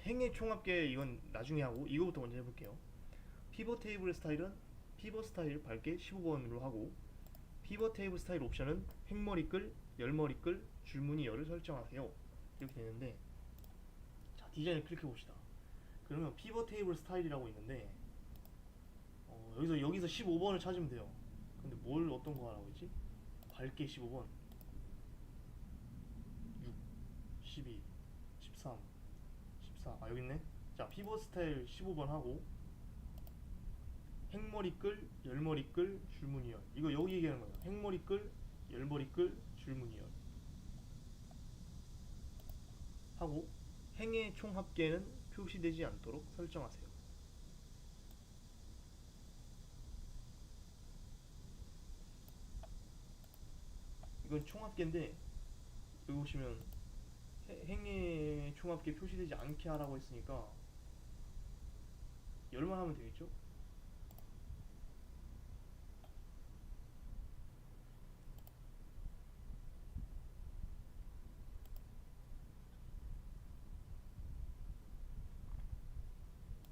Speaker 1: 행의 총합계 이건 나중에 하고 이거부터 먼저 해볼게요. 피벗 테이블 스타일은 피벗 스타일 밝게 15번으로 하고 피벗 테이블 스타일 옵션은 행머리끌, 열머리끌, 줄무늬 열을 설정하세요. 이렇게 되는데 자 디자인을 클릭해 봅시다. 그러면 피벗 테이블 스타일이라고 있는데 여기서 15번을 찾으면 돼요. 근데 뭘 어떤 거 하라고 했지? 밝게 15번 6, 12, 13, 14. 아 여기 있네. 자 피벗 스타일 15번 하고 행머리끌, 열머리끌, 줄무늬열. 이거 여기 얘기하는 거야. 행머리끌, 열머리끌, 줄무늬열. 하고 행의 총 합계는 표시되지 않도록 설정하세요. 이건 총 합계인데 여기 보시면 행의 총 합계 표시되지 않게 하라고 했으니까 열만 하면 되겠죠?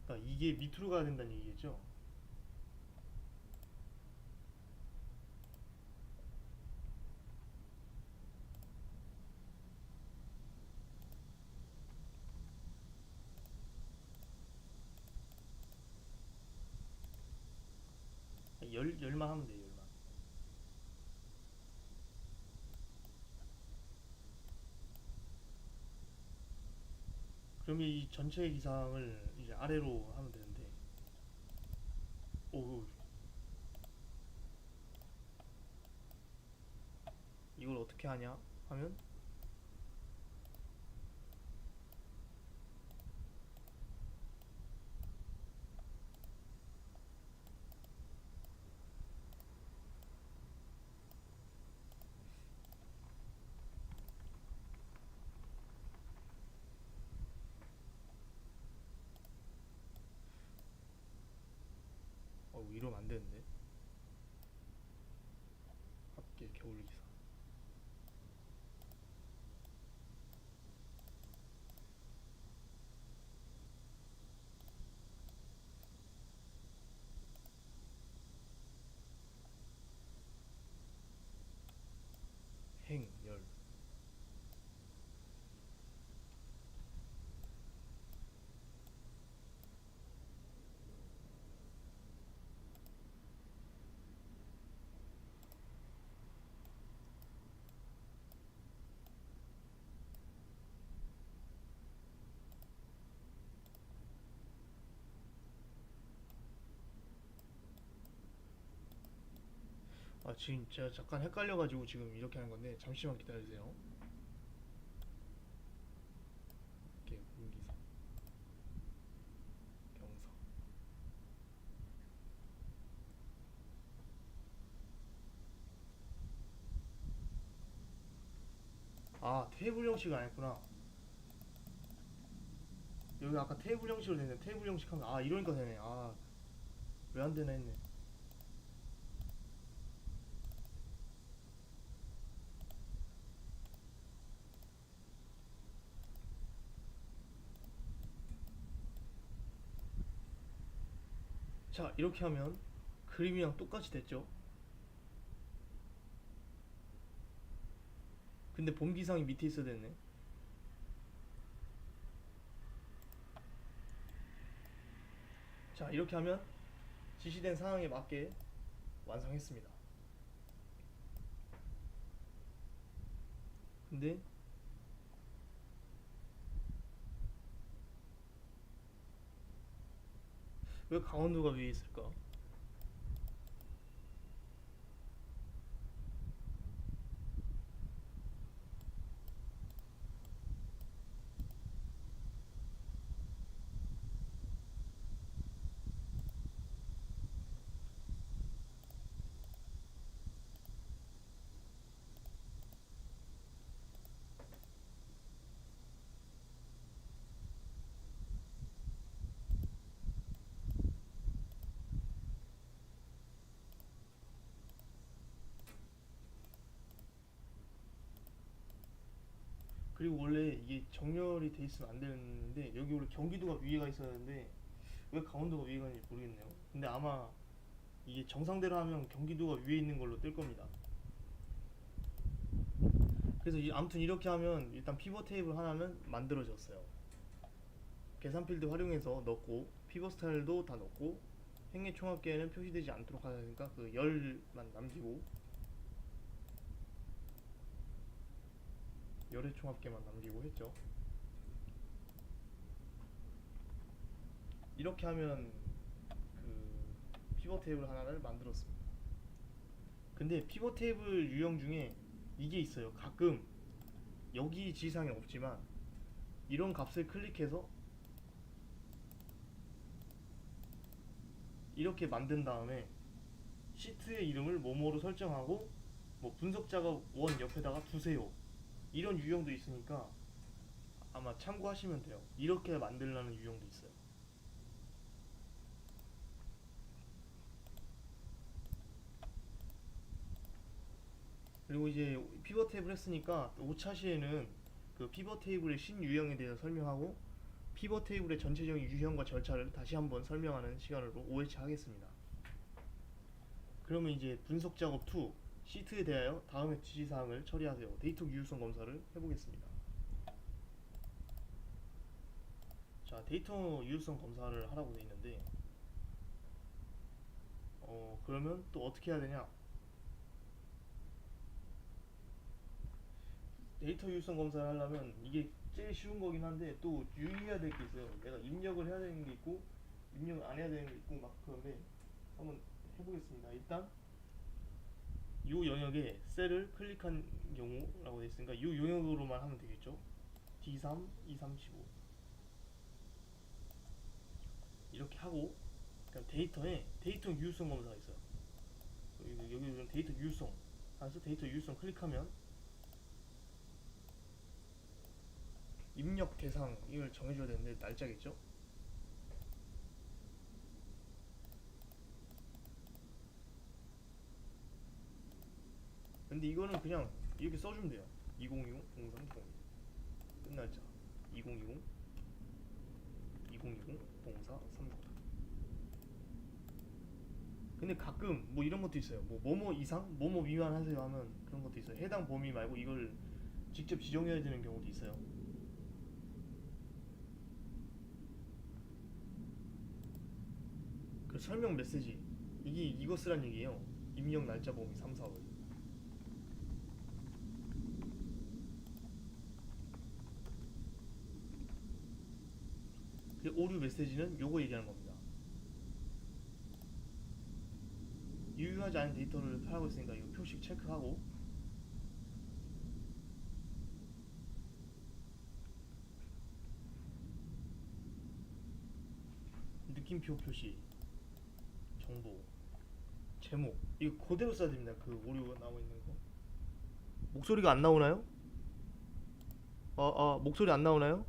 Speaker 1: 그러니까 이게 밑으로 가야 된다는 얘기겠죠? 열만 하면 돼요. 열만. 그러면 이 전체 기상을 이제 아래로 하면 되는데 오 이걸 어떻게 하냐 하면 이러면 안 되는데. 합계 겨울 기상. 행, 열. 아 지금 제가 잠깐 헷갈려가지고 지금 이렇게 하는 건데 잠시만 기다리세요. 이렇게 공기상, 경상. 아 테이블 형식 안 했구나. 여기 아까 테이블 형식으로 되네. 테이블 형식 하면 아 이러니까 되네. 아 왜 안 되나 했네. 자 이렇게 하면 그림이랑 똑같이 됐죠. 근데 봄 기상이 밑에 있어야 됐네. 자 이렇게 하면 지시된 상황에 맞게 완성했습니다. 근데 왜 강원도가 위에 있을까? 그리고 원래 이게 정렬이 돼 있으면 안 되는데 여기 원래 경기도가 위에가 있었는데 왜 강원도가 위에 가는지 모르겠네요. 근데 아마 이게 정상대로 하면 경기도가 위에 있는 걸로 뜰 겁니다. 그래서 아무튼 이렇게 하면 일단 피벗 테이블 하나는 만들어졌어요. 계산 필드 활용해서 넣고 피벗 스타일도 다 넣고 행의 총합계는 표시되지 않도록 하니까 그 열만 남기고 열의 총합계만 남기고 했죠. 이렇게 하면 그 피벗 테이블 하나를 만들었습니다. 근데 피벗 테이블 유형 중에 이게 있어요. 가끔 여기 지시사항이 없지만 이런 값을 클릭해서 이렇게 만든 다음에 시트의 이름을 뭐뭐로 설정하고 뭐 분석 작업 원 옆에다가 두세요. 이런 유형도 있으니까 아마 참고하시면 돼요. 이렇게 만들라는 유형도 있어요. 그리고 이제 피벗 테이블 했으니까 5차 시에는 그 피벗 테이블의 신유형에 대해서 설명하고 피벗 테이블의 전체적인 유형과 절차를 다시 한번 설명하는 시간으로 5회차 하겠습니다. 그러면 이제 분석 작업 2 시트에 대하여 다음의 지시사항을 처리하세요. 데이터 유효성 검사를 해보겠습니다. 자, 데이터 유효성 검사를 하라고 되어 있는데 그러면 또 어떻게 해야 되냐? 데이터 유효성 검사를 하려면 이게 제일 쉬운 거긴 한데 또 유의해야 될 게 있어요. 내가 입력을 해야 되는 게 있고 입력을 안 해야 되는 게 있고 막 그런데 한번 해보겠습니다. 일단 이 영역에 셀을 클릭한 경우라고 되어 있으니까 이 영역으로만 하면 되겠죠. D3, E315 이렇게 하고 그냥 데이터에 데이터 유효성 검사가 있어요. 여기 데이터 유효성 하면서 데이터 유효성 클릭하면 입력 대상 이걸 정해줘야 되는데 날짜겠죠. 근데 이거는 그냥 이렇게 써주면 돼요. 2020 03 끝날짜 2020 2020 04 30. 근데 가끔 뭐 이런 것도 있어요. 뭐 뭐뭐 이상 뭐뭐 미만 하세요 하면 그런 것도 있어요. 해당 범위 말고 이걸 직접 지정해야 되는 경우도 있어요. 그 설명 메시지 이게 이거 쓰란 얘기예요. 입력 날짜 범위 3, 4월. 그 오류 메시지는 요거 얘기하는 겁니다. 유효하지 않은 데이터를 팔고 있으니까 이거 표식 체크하고 느낌표 표시 정보 제목 이거 그대로 써야 됩니다. 그 오류가 나와 있는 거. 목소리가 안 나오나요? 목소리 안 나오나요?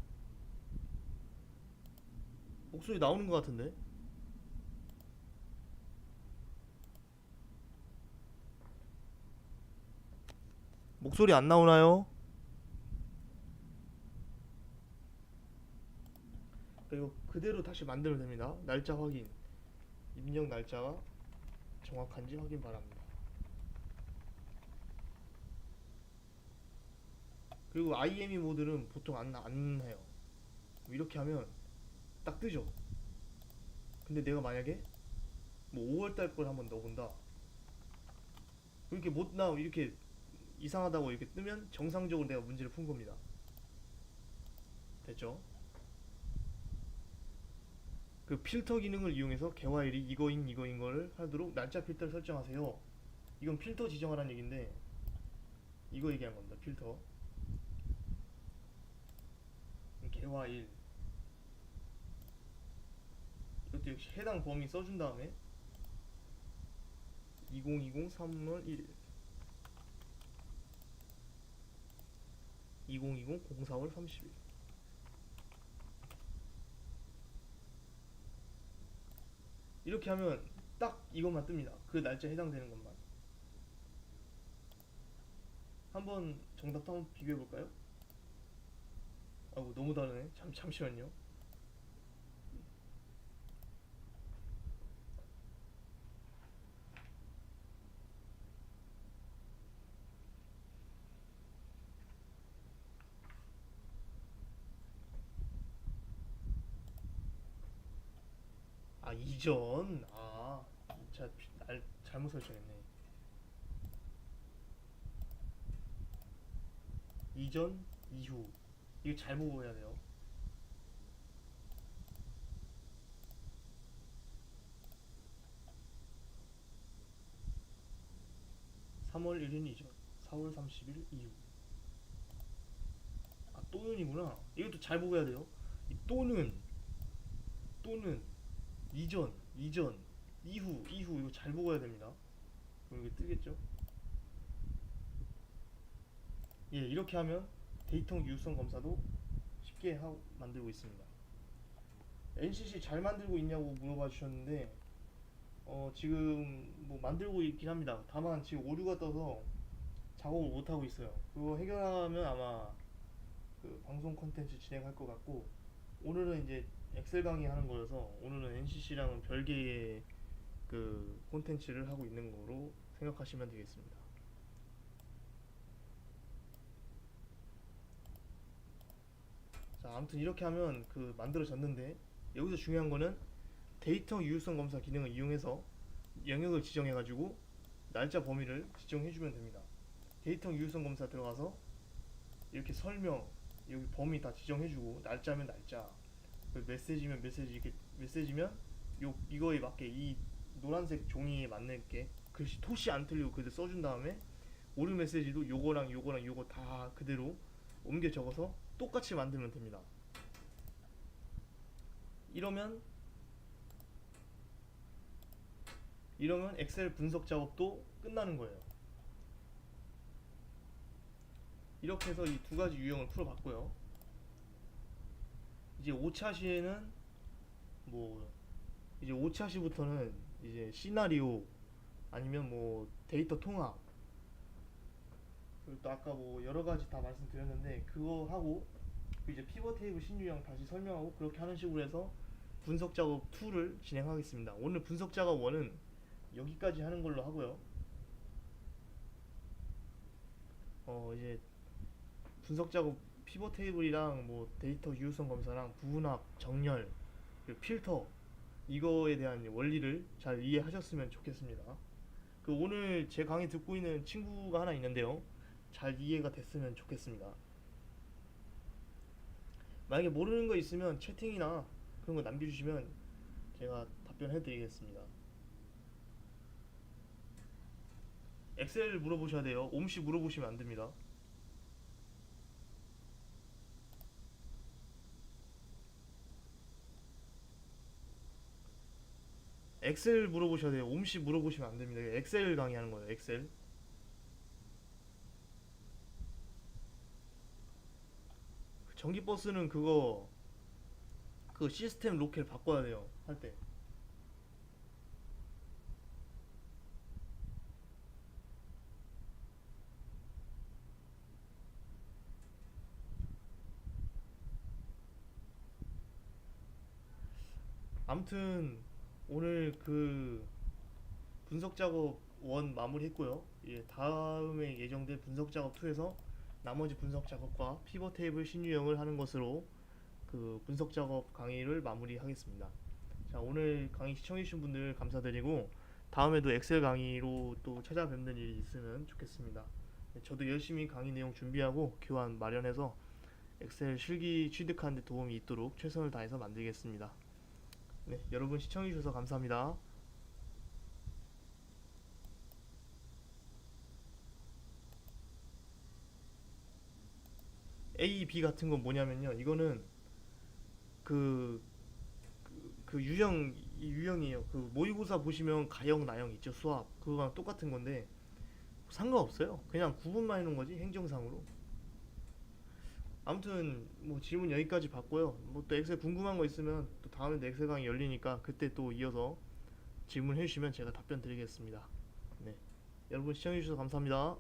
Speaker 1: 목소리 나오는 것 같은데. 목소리 안 나오나요? 이거 그대로 다시 만들면 됩니다. 날짜 확인 입력 날짜가 정확한지 확인 바랍니다. 그리고 IME 모드는 보통 안 해요. 이렇게 하면 딱 뜨죠. 근데 내가 만약에 뭐 5월달 걸 한번 넣어본다. 이렇게 못 나오 이렇게 이상하다고 이렇게 뜨면 정상적으로 내가 문제를 푼 겁니다. 됐죠? 그 필터 기능을 이용해서 개화일이 이거인 거를 하도록 날짜 필터를 설정하세요. 이건 필터 지정하라는 얘기인데 이거 얘기한 겁니다. 필터 개화일 이것도 역시 해당 범위 써준 다음에 2020 3월 1일 2020 04월 30일 이렇게 하면 딱 이것만 뜹니다. 그 날짜에 해당되는 것만. 한번 정답도 한번 비교해 볼까요? 아이고 너무 다르네. 잠시만요. 아 이전. 제가 잘못 설정했네. 이전 이후. 이거 잘 보고 해야 돼요. 3월 1일 이전, 4월 30일 이후. 또는이구나. 이것도 잘 보고 해야 돼요. 이 또는 이전, 이후 이거 잘 보고 해야 됩니다. 그럼 이게 뜨겠죠? 예, 이렇게 하면 데이터 유효성 검사도 쉽게 만들고 있습니다. NCC 잘 만들고 있냐고 물어봐 주셨는데 지금 뭐 만들고 있긴 합니다. 다만 지금 오류가 떠서 작업을 못 하고 있어요. 그거 해결하면 아마 그 방송 컨텐츠 진행할 것 같고, 오늘은 이제 엑셀 강의 하는 거여서 오늘은 NCC랑은 별개의 그 콘텐츠를 하고 있는 거로 생각하시면 되겠습니다. 자, 아무튼 이렇게 하면 그 만들어졌는데, 여기서 중요한 거는 데이터 유효성 검사 기능을 이용해서 영역을 지정해가지고 날짜 범위를 지정해주면 됩니다. 데이터 유효성 검사 들어가서 이렇게 설명, 여기 범위 다 지정해주고, 날짜면 날짜, 그 메시지면 메시지, 이렇게 메시지면 이거에 맞게 이 노란색 종이에 맞게 글씨 토시 안 틀리고 그대로 써준 다음에, 오류 메시지도 요거랑 요거 다 그대로 옮겨 적어서 똑같이 만들면 됩니다. 이러면 엑셀 분석 작업도 끝나는 거예요. 이렇게 해서 이 두 가지 유형을 풀어봤고요. 이제 5차 시에는 뭐 이제 5차 시부터는 이제 시나리오, 아니면 뭐 데이터 통합, 그리고 또 아까 뭐 여러 가지 다 말씀드렸는데 그거 하고, 이제 피벗 테이블 신유형 다시 설명하고, 그렇게 하는 식으로 해서 분석 작업 2를 진행하겠습니다. 오늘 분석 작업 1은 여기까지 하는 걸로 하고요. 이제 분석 작업 피벗 테이블이랑 뭐 데이터 유효성 검사랑 부분합, 정렬, 그리고 필터, 이거에 대한 원리를 잘 이해하셨으면 좋겠습니다. 그 오늘 제 강의 듣고 있는 친구가 하나 있는데요. 잘 이해가 됐으면 좋겠습니다. 만약에 모르는 거 있으면 채팅이나 그런 거 남겨주시면 제가 답변해 드리겠습니다. 엑셀 물어보셔야 돼요. 옴씨 물어보시면 안 됩니다. 엑셀 물어보셔야 돼요. 옴씨 물어보시면 안 됩니다. 엑셀 강의하는 거예요. 엑셀. 전기버스는 그 시스템 로켓 바꿔야 돼요. 할 때. 아무튼 오늘 그 분석 작업 1 마무리했고요. 예, 다음에 예정된 분석 작업 2에서 나머지 분석 작업과 피벗 테이블 신유형을 하는 것으로 그 분석 작업 강의를 마무리하겠습니다. 자, 오늘 강의 시청해주신 분들 감사드리고, 다음에도 엑셀 강의로 또 찾아뵙는 일이 있으면 좋겠습니다. 네, 저도 열심히 강의 내용 준비하고 교환 마련해서 엑셀 실기 취득하는 데 도움이 있도록 최선을 다해서 만들겠습니다. 네, 여러분 시청해주셔서 감사합니다. A, B 같은 건 뭐냐면요. 이거는 그, 유형이에요. 그 모의고사 보시면 가형, 나형 있죠. 수학. 그거랑 똑같은 건데 상관없어요. 그냥 구분만 해놓은 거지, 행정상으로. 아무튼 뭐 질문 여기까지 받고요. 뭐 또 엑셀 궁금한 거 있으면 또 다음에 엑셀 강의 열리니까 그때 또 이어서 질문해 주시면 제가 답변 드리겠습니다. 네. 여러분 시청해 주셔서 감사합니다.